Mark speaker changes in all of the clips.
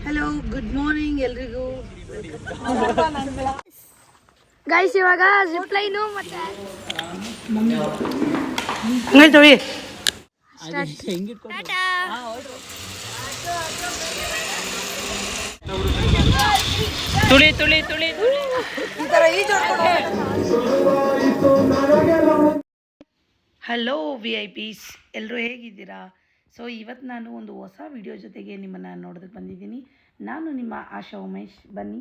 Speaker 1: Hello, good morning ಎಲ್ರಿಗೂ.
Speaker 2: Guys ಇವಾಗ zip line ಮತ್ತೆ
Speaker 1: ತುಳಿ ತುಳಿ ತುಳಿ ಹಲೋ VIP ಎಲ್ಲರೂ ಹೇಗಿದ್ದೀರಾ? ಸೊ ಇವತ್ತು ನಾನು ಒಂದು ಹೊಸ ವಿಡಿಯೋ ಜೊತೆಗೆ ನಿಮ್ಮನ್ನು ನೋಡೋದಕ್ಕೆ ಬಂದಿದ್ದೀನಿ. ನಾನು ನಿಮ್ಮ ಆಶಾ ಉಮೇಶ್. ಬನ್ನಿ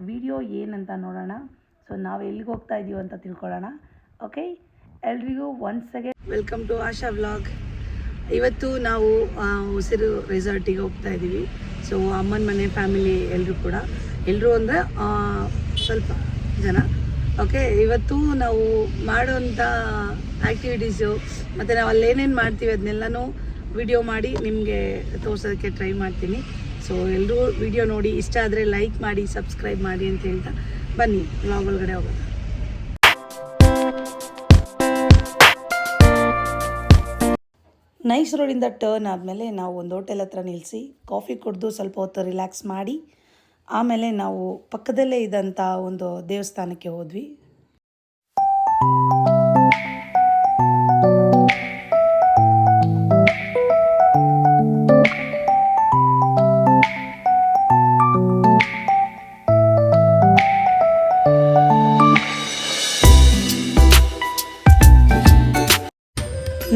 Speaker 1: ವಿಡಿಯೋ ಏನಂತ ನೋಡೋಣ. ಸೊ ನಾವು ಎಲ್ಲಿಗೆ ಹೋಗ್ತಾ ಇದ್ದೀವಿ ಅಂತ ತಿಳ್ಕೊಳ್ಳೋಣ. ಓಕೆ, ಎಲ್ರಿಗೂ once again welcome to Asha vlog. ಇವತ್ತು ನಾವು ಉಸಿರು ರೆಸಾರ್ಟಿಗೆ ಹೋಗ್ತಾ ಇದ್ದೀವಿ. ಸೊ ಅಮ್ಮನ ಮನೆ ಫ್ಯಾಮಿಲಿ ಎಲ್ಲರೂ ಅಂದರೆ ಸ್ವಲ್ಪ ಜನ. ಓಕೆ, ಇವತ್ತು ನಾವು ಮಾಡೋವಂಥ ಆ್ಯಕ್ಟಿವಿಟೀಸು ಮತ್ತು ನಾವು ಅಲ್ಲೇನೇನು ಮಾಡ್ತೀವಿ ಅದನ್ನೆಲ್ಲನೂ ವಿಡಿಯೋ ಮಾಡಿ ನಿಮಗೆ ತೋರ್ಸೋದಕ್ಕೆ ಟ್ರೈ ಮಾಡ್ತೀನಿ. ಸೊ ಎಲ್ಲರೂ ವಿಡಿಯೋ ನೋಡಿ ಇಷ್ಟ ಆದರೆ ಲೈಕ್ ಮಾಡಿ, ಸಬ್ಸ್ಕ್ರೈಬ್ ಮಾಡಿ ಅಂತ ಹೇಳ್ತಾ ಬನ್ನಿ ವ್ಲಾಗ್ ಒಳಗಡೆ ಹೋಗೋಣ. ನೈಸ್ ರೋಡಿಂದ ಟರ್ನ್ ಆದಮೇಲೆ ನಾವು ಒಂದು ಹೋಟೆಲ್ ಹತ್ರ ನಿಲ್ಲಿಸಿ ಕಾಫಿ ಕುಡಿದು ಸ್ವಲ್ಪ ಹೊತ್ತು ರಿಲ್ಯಾಕ್ಸ್ ಮಾಡಿ ಆಮೇಲೆ ನಾವು ಪಕ್ಕದಲ್ಲೇ ಇದ್ದಂಥ ಒಂದು ದೇವಸ್ಥಾನಕ್ಕೆ ಹೋದ್ವಿ.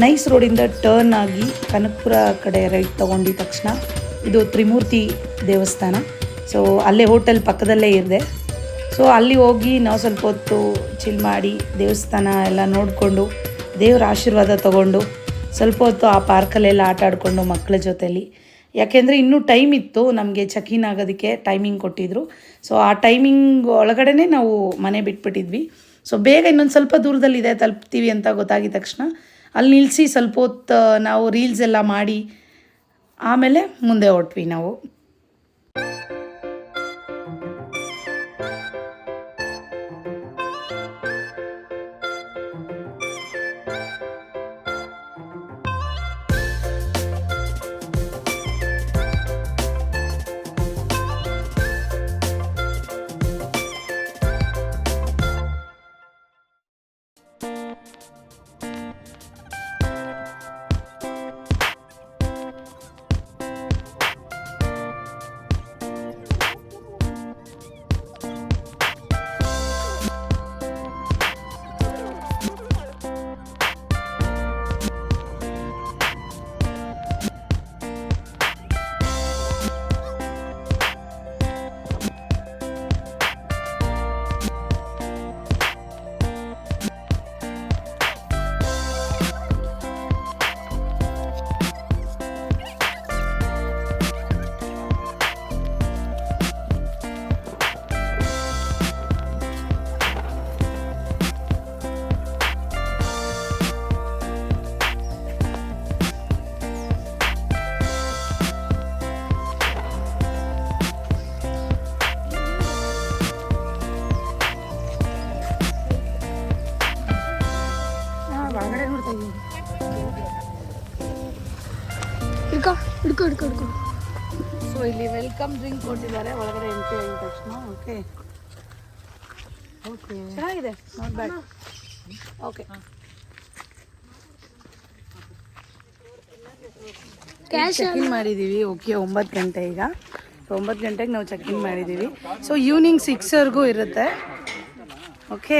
Speaker 1: ನೈಸ್ ರೋಡಿಂದ ಟರ್ನ್ ಆಗಿ ಕನಕಪುರ ಕಡೆ ರೈಟ್ ತೊಗೊಂಡಿದ ತಕ್ಷಣ ಇದು ತ್ರಿಮೂರ್ತಿ ದೇವಸ್ಥಾನ. ಸೊ ಅಲ್ಲೇ ಹೋಟೆಲ್ ಪಕ್ಕದಲ್ಲೇ ಇದೆ. ಸೊ ಅಲ್ಲಿ ಹೋಗಿ ನಾವು ಸ್ವಲ್ಪ ಹೊತ್ತು ಚಿಲ್ ಮಾಡಿ ದೇವಸ್ಥಾನ ಎಲ್ಲ ನೋಡಿಕೊಂಡು ದೇವರ ಆಶೀರ್ವಾದ ತೊಗೊಂಡು ಸ್ವಲ್ಪ ಹೊತ್ತು ಆ ಪಾರ್ಕಲ್ಲೆಲ್ಲ ಆಟ ಆಡಿಕೊಂಡು ಮಕ್ಕಳ ಜೊತೆಲಿ. ಯಾಕೆಂದರೆ ಇನ್ನೂ ಟೈಮ್ ಇತ್ತು, ನಮಗೆ ಚೆಕ್-ಇನ್ ಆಗೋದಕ್ಕೆ ಟೈಮಿಂಗ್ ಕೊಟ್ಟಿದ್ದರು. ಸೊ ಆ ಟೈಮಿಂಗ್ ಒಳಗಡೆ ನಾವು ಮನೆ ಬಿಟ್ಬಿಟ್ಟಿದ್ವಿ. ಸೊ ಬೇಗ ಇನ್ನೊಂದು ಸ್ವಲ್ಪ ದೂರದಲ್ಲಿದೆ ತಲುಪ್ತೀವಿ ಅಂತ ಗೊತ್ತಾಗಿದ ತಕ್ಷಣ ಅಲ್ಲಿ ನಿಲ್ಲಿಸಿ ಸ್ವಲ್ಪ ಹೊತ್ತು ನಾವು ರೀಲ್ಸ್ ಎಲ್ಲ ಮಾಡಿ ಆಮೇಲೆ ಮುಂದೆ ಹೊರಟ್ವಿ ನಾವು. ಸೊ ಇಲ್ಲಿ ವೆಲ್ಕಮ್ ಡ್ರಿಂಕ್ ಕೊಟ್ಟಿದ್ದಾರೆ ಒಳಗಡೆ ಎಂಟ್ರಿ ಆಗಿದ ತಕ್ಷಣ. ಓಕೆ ಓಕೆ ಚೆನ್ನಾಗಿದೆ, ನಾಟ್ ಬ್ಯಾಡ್. ಓಕೆ ಚೆಕ್-ಇನ್ ಮಾಡಿದ್ದೀವಿ. ಓಕೆ 9 ಗಂಟೆ ಈಗ. ಸೊ 9 ಗಂಟೆಗೆ ನಾವು ಚೆಕ್-ಇನ್ ಮಾಡಿದ್ದೀವಿ. ಸೊ ಈವ್ನಿಂಗ್ 6ವರೆಗೂ ಇರುತ್ತೆ. ಓಕೆ,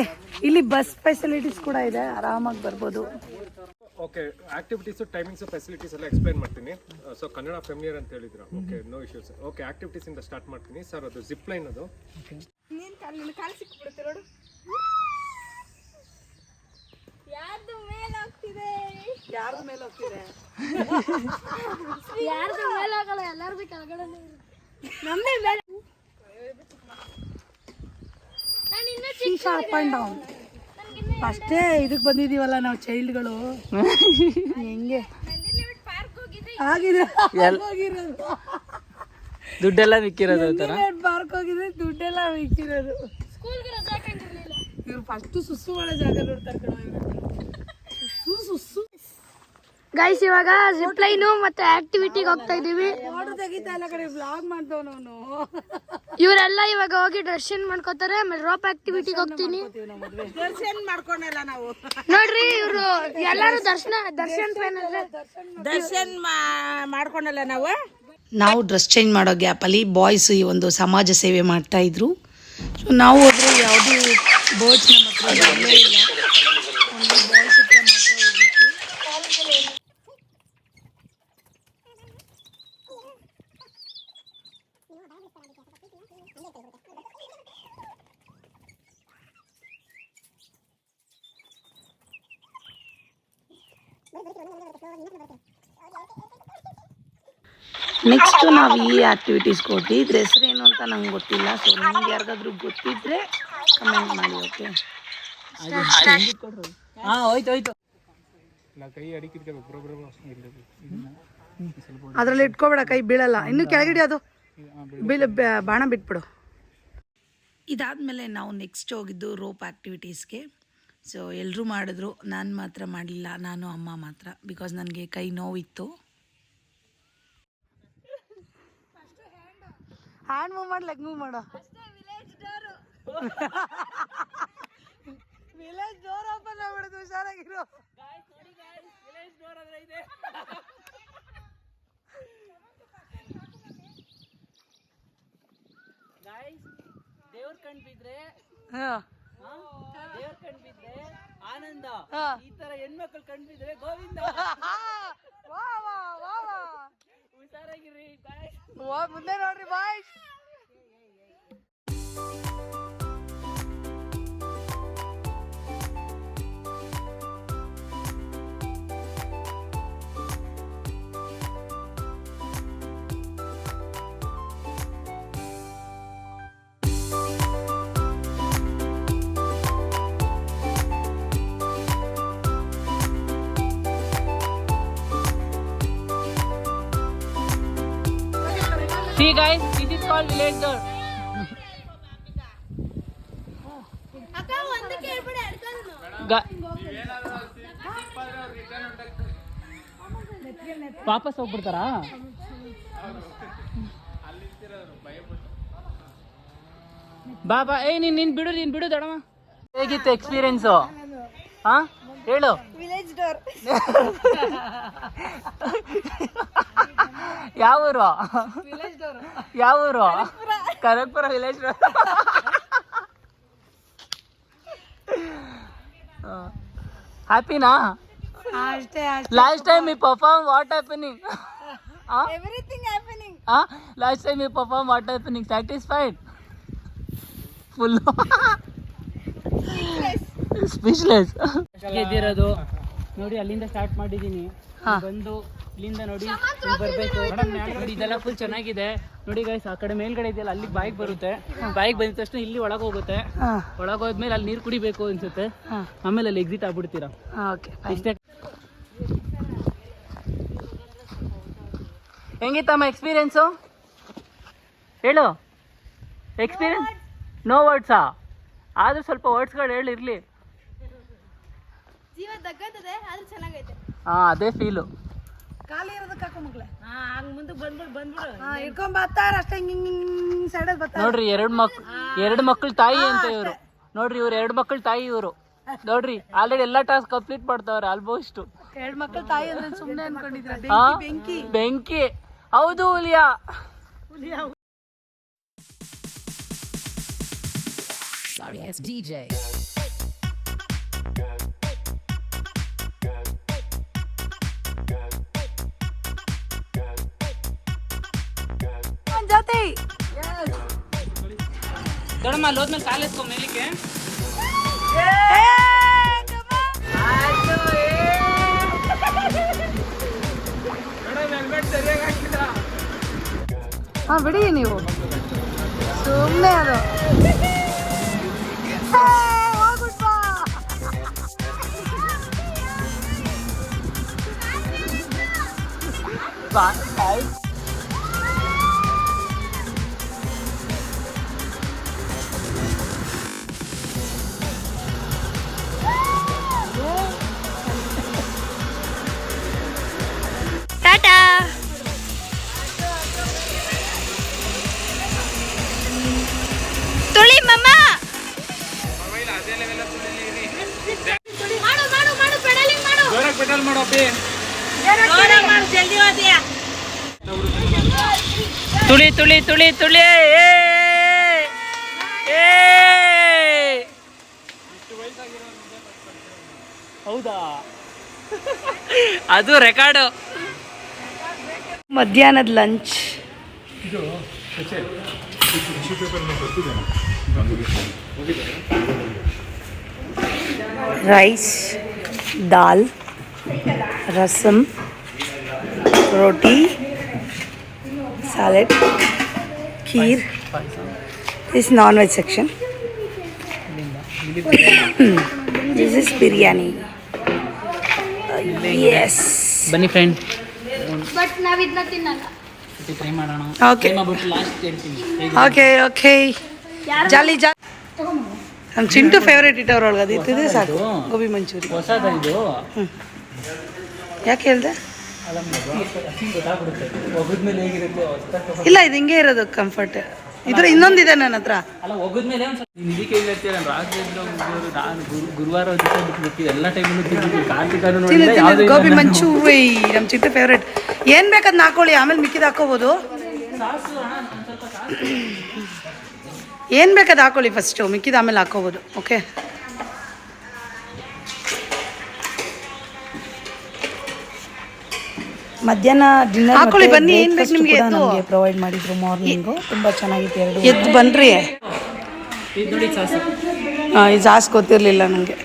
Speaker 1: ಇಲ್ಲಿ ಬಸ್ ಫೆಸಿಲಿಟೀಸ್ ಕೂಡ ಇದೆ, ಆರಾಮಾಗಿ ಬರ್ಬೋದು.
Speaker 3: ಓಕೆ, ಆಕ್ಟಿವಿಟೀಸ್, ಟೈಮಿಂಗ್ಸ್, ಫೆಸಿಲಿಟೀಸ್ ಎಲ್ಲ ಎಕ್ಸ್ಪ್ಲೈನ್ ಮಾಡ್ತೀನಿ. ಸೊ ಕನ್ನಡ ಫೆಮಿಲಿಯರ್ ಅಂತ ಹೇಳಿದ್ರ. Okay, no issues. Okay, activities ಇಂದ ಸ್ಟಾರ್ಟ್ ಮಾಡ್ತೀನಿ. ಸರ್ ಅದು ಜಿಪ್ ಲೈನ್ ಅದು. ನೀನು ಕಾಲು ಸಿಕ್ಕಿಬಿಡುತ್ತೆ ನೋಡು.
Speaker 2: ಯಾರ್ದು ಮೇಲೆ ಹೋಗ್ತಿದೆ
Speaker 1: ಯಾರ್ದು ಮೇಲೆ ಹೋಗ್ತಿದೆ
Speaker 2: ಯಾರ್ದು ಮೇಲೆ ಹೋಗಲ್ಲ, ಎಲ್ಲಾರ್ದು ಕೆಳಗಡೆನೇ ಇರುತ್ತೆ. ನಮ್ಮೇ ಮೇಲೆ ನಾನು ಇನ್ನೂ ಚಿಕ್ಕ
Speaker 1: ಅಪ್ ಆ್ಯಂಡ್ ಡೌನ್. ಅಷ್ಟೇ ಇದಕ್ಕೆ ಬಂದಿದ್ದೀವಲ್ಲ ನಾವು ಚೈಲ್ಡ್ಗಳು. ಹೆಂಗೆ ಆಗಿದೆ
Speaker 4: ದುಡ್ಡೆಲ್ಲ ಮಿಕ್ಕಿರೋದು
Speaker 1: ಪಾರ್ಕ್ ಹೋಗಿದ್ರೆ ದುಡ್ಡೆಲ್ಲ ಮಿಕ್ಕಿರೋದು. ಇವ್ರು ಫಸ್ಟ್ ಸುಸ್ಸು ಮಾಡೋ ಜಾಗ ನೋಡ್ತಾರೆ ಕಣ.
Speaker 2: ಗೈಸ್ ಇವಾಗ ಜಿಪ್ ಲೈನು ಮತ್ತೆ ಆಕ್ಟಿವಿಟಿಗೆ ಹೋಗ್ತಾ ಇದೀವಿ.
Speaker 1: ತೆಗಿತಾ ಇಲ್ಲ ಕಡೆ ಬ್ಲಾಗ್ ಮಾಡ್ದವನು
Speaker 2: ಇವರೆಲ್ಲ ಇವಾಗ ಹೋಗಿ ಡ್ರೆಸ್ ಚೇಂಜ್ ಮಾಡ್ಕೋತಾರೆ ಆಮೇಲೆ ರೋಪ್ ಆಕ್ಟಿವಿಟಿಗೆ ಹೋಗ್ತೀನಿ
Speaker 1: ದರ್ಶನ್ ಮಾಡ್ಕೊಂಡಲ್ಲ ನಾವು
Speaker 2: ನೋಡ್ರಿ ಇವರು ಎಲ್ಲಾರು ದರ್ಶನ್ ಫ್ಯಾನ್ ಅಂದ್ರೆ
Speaker 1: ದರ್ಶನ್ ಮಾಡ್ಕೊಂಡಲ್ಲ ನಾವು ಡ್ರೆಸ್ ಚೇಂಜ್ ಮಾಡೋ ಗ್ಯಾಪಲ್ಲಿ ಬಾಯ್ಸ್ ಈ ಒಂದು ಸಮಾಜ ಸೇವೆ ಮಾಡ್ತಾ ಇದ್ರು. ಸೊ ನಾವು ಹೋದ್ರೆ ಯಾವುದು ಬೋಟ್ಸ್ ನಮ್ಮ ಹತ್ರ ಬರಲೇ ಇಲ್ಲ, ಒಂದು ಬಾಯ್ಸ್ ಹತ್ರ ಮಾತ್ರ ಹೋಗಿತ್ತು. ನೆಕ್ಸ್ಟ್ ನಾವು ಈ ಆಕ್ಟಿವಿಟೀಸ್ಗೆ ಹೋದ್ವಿ. ಇದ್ರ ಹೆಸರೇನು ಅಂತ ನಂಗೆ ಗೊತ್ತಿಲ್ಲ. ಸೊ ನಿಮ್ಗೆ ಯಾರಿಗಾದ್ರೂ ಗೊತ್ತಿದ್ರೆ ಕಮೆಂಟ್ ಮಾಡಿ. ಓಕೆ, ಅದ್ರಲ್ಲಿ ಇಟ್ಕೋಬೇಡ, ಕೈ ಬೀಳಲ್ಲ. ಇನ್ನು ಕೆಳಗಿಡಿ, ಅದು ಬಾಣ ಬಿಟ್ಬಿಡು. ಇದಾದ್ಮೇಲೆ ನಾವು ನೆಕ್ಸ್ಟ್ ಹೋಗಿದ್ದು ರೋಪ್ ಆಕ್ಟಿವಿಟೀಸ್ಗೆ. ಸೊ ಎಲ್ಲರೂ ಮಾಡಿದ್ರು, ನಾನು ಮಾತ್ರ ಮಾಡಲಿಲ್ಲ, ನಾನು ಅಮ್ಮ ಮಾತ್ರ, ಬಿಕಾಸ್ ನನಗೆ ಕೈ ನೋವಿತ್ತು. ಹ್ಯಾಂಡ್ ಮೂವ್ ಮಾಡಿ, ಲೆಗ್ ಮೂವ್ ಮಾಡೋ. ವಿಲೇಜ್ ಡೋರ್ ಓಪನ್ ಆಗ್ಬಿಡುದು, ಹುಷಾರಾಗಿರು.
Speaker 4: ದೇವ್ರ ಕಣ್ ಬಿದ್ರೆ ದೇವ್ರ ಕಣ್ ಬಿದ್ರೆ ಆನಂದ, ಈ ತರ ಹೆಣ್ಮಕ್ಳು ಕಣ್ ಬಿದ್ರೆ ಗೋವಿಂದ. ಹುಷಾರಾಗಿರ್ರಿ,
Speaker 1: ಮುಂದೆ ನೋಡ್ರಿ ಬಾಯ್.
Speaker 4: See guys, this is called village door. ವಾಪಸ್ ಹೋಗ್ಬಿಡ್ತಾರಾ? ಬಾಬಾ, ನೀನ್ ಬಿಡು ದೊಡಮ್ಮ. ಹೇಗಿತ್ತು ಎಕ್ಸ್ಪೀರಿಯನ್ಸು? ಹಾ ಹೇಳು.
Speaker 2: ವಿಲೇಜ್ ಡೋರ್
Speaker 4: ಯಾವೂರು? Kanakapura village door. ಹ್ಯಾಪಿನಾ? Last time we perform what happening?
Speaker 2: everything happening.
Speaker 4: Last time we perform what happening? Satisfied? Full ಸ್ಪೀಚ್ಲೆಸ್ ಗೆದ್ದಿರೋದು ನೋಡಿ. ಅಲ್ಲಿಂದ ಸ್ಟಾರ್ಟ್ ಮಾಡಿದ್ದೀನಿ, ಬಂದು ಇಲ್ಲಿಂದ ನೋಡಿ ಬರ್ಬೇಕು. ನೋಡಿ ಇದೆಲ್ಲ ಫುಲ್ ಚೆನ್ನಾಗಿದೆ ನೋಡಿ ಗೈಸ್. ಆ ಕಡೆ ಮೇಲ್ಗಡೆ ಇದೆಯಲ್ಲ, ಅಲ್ಲಿ ಬಾಯಿಗೆ ಬರುತ್ತೆ. ಬಾಯಿಗೆ ಬಂದ ತಕ್ಷಣ ಇಲ್ಲಿ ಒಳಗೆ ಹೋಗುತ್ತೆ. ಒಳಗೆ ಹೋದ್ಮೇಲೆ ಅಲ್ಲಿ ನೀರು ಕುಡಿಬೇಕು ಅನ್ಸುತ್ತೆ, ಆಮೇಲೆ ಅಲ್ಲಿ ಎಕ್ಸಿಟ್ ಆಗ್ಬಿಡ್ತೀರಾ. ಇಷ್ಟೇ. ಹೆಂಗಿತ್ತಮ್ಮ ಎಕ್ಸ್ಪೀರಿಯನ್ಸು? ಹೇಳು. ಎಕ್ಸ್ಪೀರಿಯನ್ಸ್ ನೋ ವರ್ಡ್ಸಾ? ಆದ್ರೂ ಸ್ವಲ್ಪ ವರ್ಡ್ಸ್ಗಳು ಹೇಳಿರ್ಲಿ.
Speaker 2: ಜೀವ ತಗ್ಗತ್ತದೆ ಆದ್ರೆ ಚೆನ್ನಾಗೈತೆ.
Speaker 4: ಅದೇ ಫೀಲು.
Speaker 1: ಖಾಲಿ ಇರೋದಕ್ಕೆ ಹಾಕೋ ಮಕ್ಳೆ, ಮುಂದಕ್ಕೆ ಬಂದ್ಬಿಡು ಇಟ್ಕೊಂಡ್ ಬರ್ತಾರ ಅಷ್ಟೇ. ಹಿಂಗ್ ಸೈಡಲ್ಲಿ ಬರ್ತಾರೆ
Speaker 4: ನೋಡ್ರಿ. ಎರಡು ಮಕ್ಳು ತಾಯಿ ಅಂತ ಇವರು. ನೋಡ್ರಿ, ಇವ್ರು 2 ಮಕ್ಳು ತಾಯಿ ಇವರು. ನೋಡ್ರಿ, ಆಲ್ರೆಡಿ ಎಲ್ಲಾ ಟಾಸ್ಕ್ ಕಂಪ್ಲೀಟ್ ಮಾಡ್ತಾವ್ರೆ ಆಲ್ಮೋಸ್ಟ್.
Speaker 1: 2 ಮಕ್ಳು ತಾಯಿ ಅಂದ್ರೆ ಸುಮ್ಮನೆ ಅನ್ಕೊಂಡಿದ್ರೆ
Speaker 4: ಬೆಂಕಿ. ಹೌದು ಹುಲಿಯಾ.
Speaker 5: Sorry, it's DJ.
Speaker 1: ಜಾತಿ
Speaker 4: ದೊಡ್ಡಮ್ಮ ಅಲ್ಲಿ ಹೋದ್ಮೇಲೆ ಕಾಲೇಜ್ಕೊ ಮೇಲಿಕ್ಕೆ.
Speaker 1: ಬಿಡಿ ನೀವು ಸುಮ್ಮನೆ ಅದು.
Speaker 2: ಟಾಟಾ.
Speaker 4: ತುಳಿ ತುಳಿ ತುಳಿ ತುಳಿ ಹೌದಾ ಅದು ರೆಕಾರ್ಡು.
Speaker 1: ಮಧ್ಯಾಹ್ನದ lunch rice, dal, rasam, roti, salad, kheer. This is non-veg section. This is biryani. Yes.
Speaker 4: ಬನ್ನಿ ಫ್ರೆಂಡ್,
Speaker 2: ಬಟ್ ನಾವ್ ಇದನ್ನ ತಿನ್ನಲ್ಲ.
Speaker 4: ಟ್ರೈ ಮಾಡೋಣ.
Speaker 1: Okay.
Speaker 4: Try ಮಾಡ್ಬಿಟ್ಟು ಲಾಸ್ಟ್ ಹೇಳ್ತೀನಿ ಹೇಗಿದೆ.
Speaker 1: Okay. ಜಾಲಿ ನಮ್ಮ ಚಿಂಟು ಫೇವ್ರೇಟ್ ಇಟ್ಟವ್ರೊಳಗೆ ಅದು ಇತ್ತಿದೆ ಸಾಕು. ಗೋಬಿ ಮಂಚೂರಿ
Speaker 4: ಹೊಸದ ಇದು.
Speaker 1: ಯಾಕೆ ಹೇಳ್ದೆ?
Speaker 4: ಅಲ್ಲ ಗೊತ್ತಾಗ್ಬಿಡುತ್ತೆ ಒಗದ್ಮೇಲೆ ಹೇಗಿರುತ್ತೆ.
Speaker 1: ಇಲ್ಲ, ಇದು ಹಿಂಗೆ ಇರೋದು ಕಂಫರ್ಟ್. ಇದ್ರ ಇನ್ನೊಂದಿದೆ ನನ್ನ ಹತ್ರ.
Speaker 4: ಅಲ್ಲ ಒಗದ್ಮೇಲೆ ಒಂದು ಸ್ವಲ್ಪ ಇದಕ್ಕೆ ಹೇಳ್ತೀರ. ನಾನು ರಾತ್ರಿ ನಾನು ಗುರುವಾರ ದಿವಸ ಬಿಟ್ಟು ಬರ್ತೀವಿ ಎಲ್ಲ ಟೈಮಲ್ಲೂ ತಿಂದಿದ್ದೀವಿ. ಕಾರ್ತಿಕನು ನೋಡಿ
Speaker 1: ಗೋಬಿ ಮಂಚೂರಿ ನಮ್ಮ ಚಿಂಟು ಫೇವ್ರೇಟ್. ಏನು ಬೇಕದನ್ನ ಹಾಕೊಳ್ಳಿ, ಆಮೇಲೆ ಮಿಕ್ಕಿದ ಹಾಕೋಬೋದು. ಏನು ಬೇಕಾದ ಹಾಕೊಳ್ಳಿ ಫಸ್ಟು, ಮಿಕ್ಕಿದ ಆಮೇಲೆ ಹಾಕೋಬೋದು. ಓಕೆ,
Speaker 6: ಮಧ್ಯಾಹ್ನ ಡಿನ್ನರ್
Speaker 1: ಹಾಕೊಳ್ಳಿ ಬನ್ನಿ. ಏನು ಬೇಕು ನಿಮಗೆ?
Speaker 6: ನಮಗೆ ಪ್ರೊವೈಡ್ ಮಾಡಿದ್ರು ಮಾರ್ನಿಂಗು. ತುಂಬ ಚೆನ್ನಾಗಿತ್ತು.
Speaker 1: ಎದ್ದು ಬನ್ನಿರಿ.
Speaker 4: ಇದು ನೋಡಿ ಸಾಸು.
Speaker 1: ಹಾಂ, ಇದು ಜಾಸ್ತಿ ಗೊತ್ತಿರಲಿಲ್ಲ ನನಗೆ.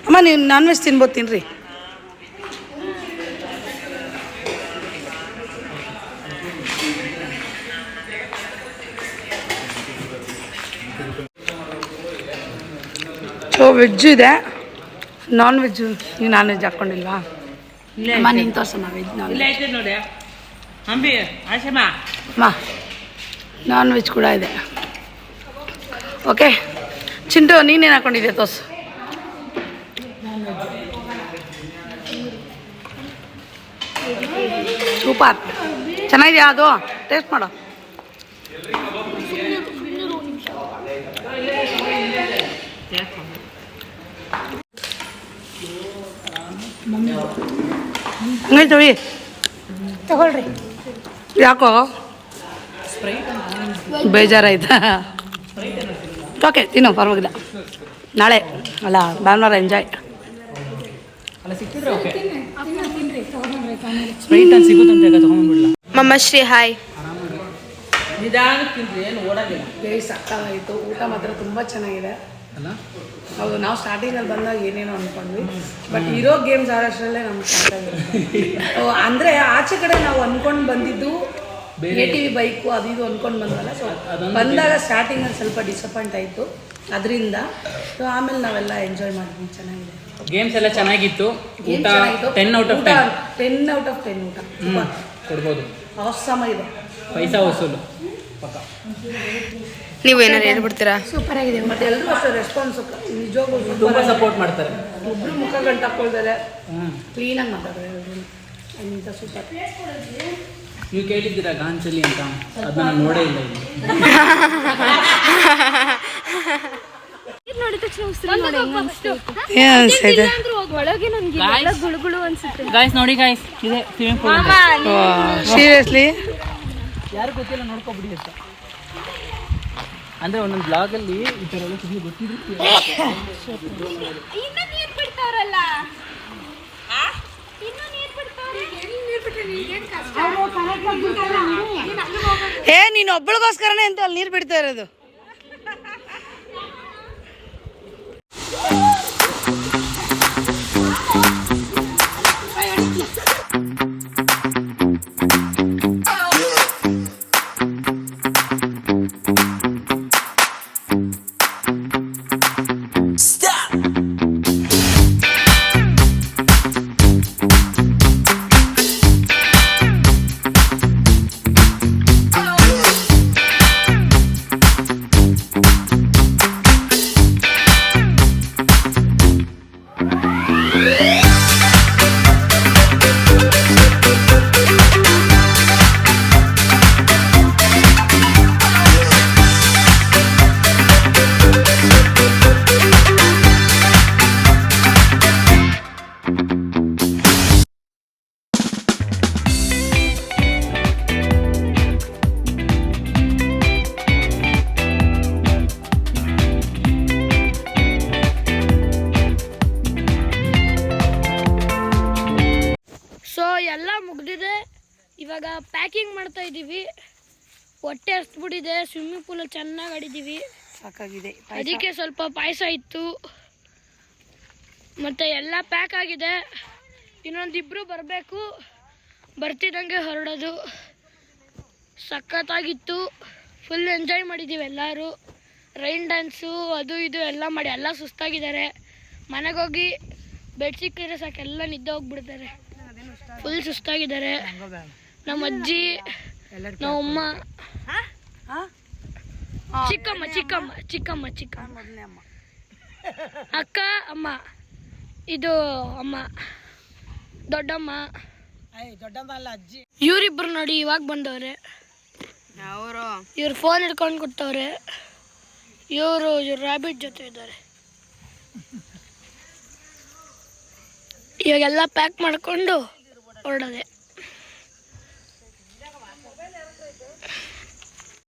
Speaker 1: ಅಮ್ಮ, ನೀವು ನಾನ್ ವೆಜ್ ತಿನ್ಬೋದು, ತಿನ್ನಿರಿ. ಸೊ ವೆಜ್ಜು ಇದೆ, ನಾನ್ ವೆಜ್ಜು. ನೀವು ನಾನ್ ವೆಜ್ ಹಾಕ್ಕೊಂಡಿಲ್ವಾ? ಅಮ್ಮ ನೀನು ತೋರ್ಸಮ್ಮ ವೆಜ್ ನಾನ್ ನಾನ್ ವೆಜ್ ಕೂಡ ಇದೆ. ಓಕೆ ಚಿಂಟು, ನೀನೇನು ಹಾಕ್ಕೊಂಡಿದ್ಯಾ ತೋರ್ಸು. ಸೂಪರ್, ಚೆನ್ನಾಗಿದೆಯಾ? ಅದು ಟೇಸ್ಟ್ ಮಾಡೋ. ಹಂಗೈತೆ
Speaker 2: ತಗೊಳ್ರಿ.
Speaker 1: ಯಾಕೋ ಬೇಜಾರಾಯ್ತಾ? ಓಕೆ ತಿನ್ನು, ಪರವಾಗಿಲ್ಲ. ನಾಳೆ ಅಲ್ಲ, ಭಾನುವಾರ ಎಂಜಾಯ್.
Speaker 4: ಅಲ್ಲ ಸಿಕ್ಕಿದ್ರೆ ಓಕೆ. ಸ್ಪ್ರೈಟ್ ಅಂತ ಸಿಗುತ್ತಂತೆ, ತಗೊಂಡ್ಬಿಡ್ಲ.
Speaker 2: ಮಮ್ಮಶ್ರೀ ಹಾಯ್.
Speaker 4: ನಿಧಾನಕ್ಕೆ ತಿಂದ್ರಿ, ಏನು ಓಡಾಗಿಲ್ಲ.
Speaker 1: ಸಾಕಾಗಿತ್ತು. ಊಟ ಮಾತ್ರ ತುಂಬ ಚೆನ್ನಾಗಿದೆ.
Speaker 4: ಅಲ್ಲ
Speaker 1: ಹೌದು, ನಾವು ಸ್ಟಾರ್ಟಿಂಗಲ್ಲಿ ಬಂದಾಗ ಏನೇನೋ ಅಂದ್ಕೊಂಡ್ವಿ, ಬಟ್ ಇರೋ ಗೇಮ್ಸ್ ಆಡೋಷ್ಟರಲ್ಲೇ ನಮ್ಗೆ ಸಾಕಾಗಿರುತ್ತೆ. ಅಂದರೆ ಆಚೆ ಕಡೆ ನಾವು ಅಂದ್ಕೊಂಡು ಬಂದಿದ್ದು ATV ಬೈಕು ಅದು ಇದು ಅಂದ್ಕೊಂಡು ಬಂದಲ್ಲ. ಸೊ ಬಂದಾಗ ಸ್ಟಾರ್ಟಿಂಗಲ್ಲಿ ಸ್ವಲ್ಪ ಡಿಸಪಾಯಿಂಟ್ ಆಯಿತು ಅದರಿಂದ. ಸೊ ಆಮೇಲೆ ನಾವೆಲ್ಲ ಎಂಜಾಯ್ ಮಾಡಿದ್ವಿ, ಚೆನ್ನಾಗಿದೆ.
Speaker 4: ಗೇಮ್ಸ್ ಎಲ್ಲ ಚೆನ್ನಾಗಿತ್ತು. ಊಟ 10 ಔಟ್ ಆಫ್ 10
Speaker 1: ಊಟ
Speaker 4: ಕೊಡ್ಬೋದು.
Speaker 1: ಅವಸಮ ಇದೆ.
Speaker 4: ಪೈಸಾ ವಸೂಲು ಪಕ್ಕ.
Speaker 2: ನೀವು ಏನಾರು ಹೇಳ್ಬಿಡ್ತೀರಾ?
Speaker 1: ಸೂಪರ್ ಆಗಿದೆ. ಮತ್ತೆ ಎಲ್ಲರೂ ಅಷ್ಟೇ ರೆಸ್ಪಾನ್ಸ್ ನಿಜವಾಗ್ಲೂ
Speaker 4: ತುಂಬ ಸಪೋರ್ಟ್ ಮಾಡ್ತಾರೆ.
Speaker 1: ಒಬ್ಬರು ಮುಖ ಗಂಟು ಹಾಕ್ಕೊಳ್ತಾರೆ, ಕ್ಲೀನಾಗಿ ಮಾತಾಡ್ತಾರೆ ಎಲ್ಲರೂ. ಇಂಥ ಸೂಪರ್.
Speaker 4: ನೀವು ಕೇಳಿದ್ದೀರಾ ಗಾಂಚಲಿ ಅಂತ, ಅದನ್ನ ನಾನು ನೋಡೇ ಇಲ್ಲ ಇಲ್ಲಿ.
Speaker 2: ನೋಡಿದ ತಕ್ಷಣ ಉಸಿರು ನೋಡಿ
Speaker 1: ಏನು ಅನಿಸ್ತಿದೆ?
Speaker 2: ಒಳಗೆ ನನಗೆ ಗುಳುಗುಳು ಅನ್ಸುತ್ತೆ.
Speaker 4: ಗಾಯ್ಸ್ ನೋಡಿ ಗಾಯ್ಸ್, ಇದೆ ಸ್ವಿಮ್ಮಿಂಗ್ ಪೂಲ್.
Speaker 1: ಸೀರಿಯಸ್ಲಿ
Speaker 4: ಯಾರು ಗೊತ್ತಿಲ್ಲ, ನೋಡ್ಕೊಬಿಡಿ ಅಂತ. ಅಂದರೆ ಒಂದೊಂದು ಬ್ಲಾಗಲ್ಲಿ ಈ ಥರ ಎಲ್ಲ ಸುಮ್ಮನೆ ಗೊತ್ತಿದ್ರು.
Speaker 2: ಇನ್ನೂ ನೀರು ಬಿಡ್ತಾರಲ್ಲ, ಇನ್ನೂ ನೀರು ಬಿಡ್ತಾರೆ.
Speaker 1: ಏ ನೀನು ಒಬ್ಬಳಿಗೋಸ್ಕರನೇ ಅಂತ ಅಲ್ಲಿ ನೀರು ಬಿಡ್ತಾ ಇರೋದು.
Speaker 2: ಪ್ಯಾಕಿಂಗ್ ಮಾಡ್ತಾ ಇದ್ದೀವಿ. ಹೊಟ್ಟೆ ಹಸ್ಬಿಟ್ಟಿದೆ, ಸ್ವಿಮ್ಮಿಂಗ್ ಪೂಲ್ ಚೆನ್ನಾಗಿ ಆಡಿದ್ದೀವಿ,
Speaker 6: ಸಾಕಾಗಿದೆ.
Speaker 2: ಅದಕ್ಕೆ ಸ್ವಲ್ಪ ಪಾಯಸ ಇತ್ತು. ಮತ್ತು ಎಲ್ಲ ಪ್ಯಾಕ್ ಆಗಿದೆ. ಇನ್ನೊಂದಿಬ್ಬರು ಬರಬೇಕು, ಬರ್ತಿದ್ದಂಗೆ ಹೊರಡೋದು. ಸಖತ್ತಾಗಿತ್ತು, ಫುಲ್ ಎಂಜಾಯ್ ಮಾಡಿದ್ದೀವಿ ಎಲ್ಲರೂ. ರೈನ್ ಡ್ಯಾನ್ಸು ಅದು ಇದು ಎಲ್ಲ ಮಾಡಿ ಎಲ್ಲ ಸುಸ್ತಾಗಿದ್ದಾರೆ. ಮನೆಗೆ ಹೋಗಿ ಬೆಡ್ ಸಿಕ್ಕಿದ್ರೆ ಸಾಕು ಎಲ್ಲ ನಿದ್ದೆ ಹೋಗ್ಬಿಡ್ತಾರೆ, ಫುಲ್ ಸುಸ್ತಾಗಿದ್ದಾರೆ. ನಮ್ಮ ಅಜ್ಜಿ, ನಮ್ಮಮ್ಮ, ಚಿಕ್ಕಮ್ಮ ಚಿಕ್ಕಮ್ಮ ಚಿಕ್ಕಮ್ಮ ಚಿಕ್ಕಮ್ಮ ಅಕ್ಕ, ಅಮ್ಮ, ಇದು ಅಮ್ಮ, ದೊಡ್ಡಮ್ಮ, ಇವರಿಬ್ರು ನೋಡಿ ಇವಾಗ ಬಂದವ್ರೆ. ಇವ್ರು ಫೋನ್ ಹಿಡ್ಕೊಂಡು ಕೊಟ್ಟವ್ರೆ. ಇವರು ರ್ಯಾಬಿಟ್ ಜೊತೆ ಇದ್ದಾರೆ. ಇವಾಗೆಲ್ಲ ಪ್ಯಾಕ್ ಮಾಡಿಕೊಂಡು ಹೊರಡೋದೆ.